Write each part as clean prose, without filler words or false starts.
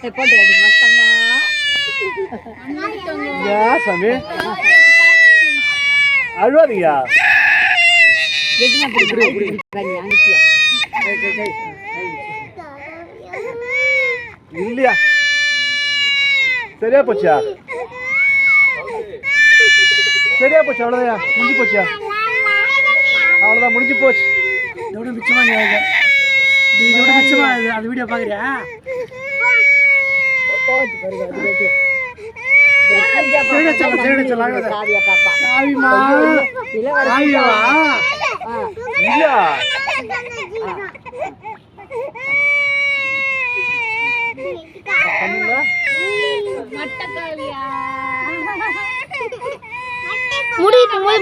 போட்டு அடி மொத்தமா சாமி அழுவாதீங்க இல்லையா சரியா போச்சா சரியா போச்சு அவ்வளோதான் முடிஞ்சு போச்சா அவ்வளோதான் முடிஞ்சு போச்சு இதோட மிச்சமா நீ இதோட மிச்சமா அந்த வீடியோ பார்க்குறியா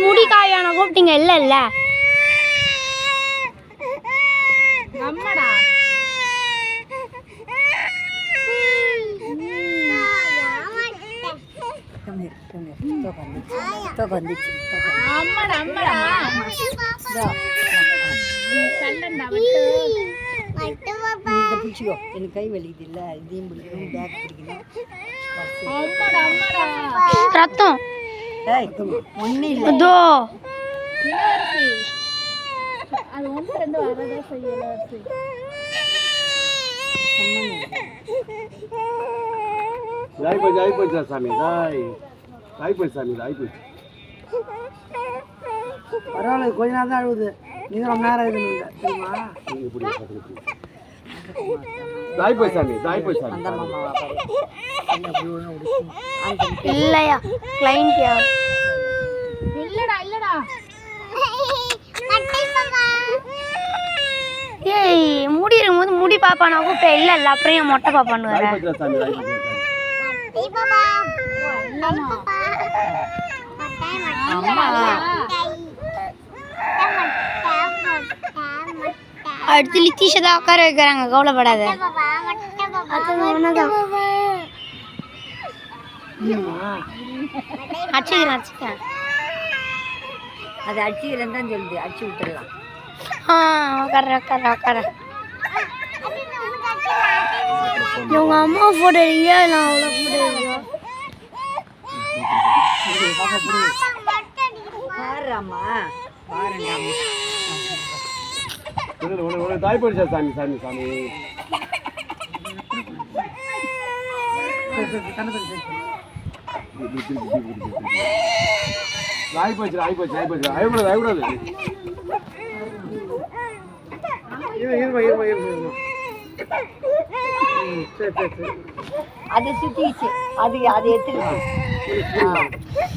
முடி காயான கூப்பிட்டீங்க இல்ல இல்ல நம்மடா எனக்கு கை வலிக்குது இல்ல இதையும் பிடிக்கணும் பேக் பிடிக்கணும் ரத்தம் ஒண்ணு இல்ல அதோ அது ஒன்று ரெண்டு வரதா செய்யல ஜாய் போச்சா சாமி ஜாய் போச்சு சாமி ஜாய் போச்சு பரவாயில்ல கொஞ்ச நேரம் தான் அழுகுது நீங்க ரொம்ப நேரம் ஆகுதுங்க தெரியுமா ஜாய் போச்சு சாமி ஜாய் போச்சு சாமி இல்லையா கிளைண்ட் யார் இல்லடா ஏய் முடி இருக்கும்போது முடி பாப்பா நான் கூப்பிட்டேன் இல்ல இல்ல அப்புறம் என் மொட்டை பாப்பான்னு வர ஜாய் போச்சு சாமி ஜாய் போச்சு அடுத்து லித்திஷை தான் உட்கார வைக்கிறாங்க கவலைப்படாத அடிச்சுக்கிறேன் அது அடிச்சுக்கிறேன் தான் சொல்லுது அடிச்சு விட்டுடலாம் உட்கார இவங்க அம்மா போட்டோ இல்லையா நான் அவ்வளோ போட்டோ பாருமா பாருண்டாமா ஜாய் போச்சா சாமி சாமி சாமி ஜாய் போச்சு அயக்கூடாது அது சுத்திச்சு அது எடுத்துருக்கு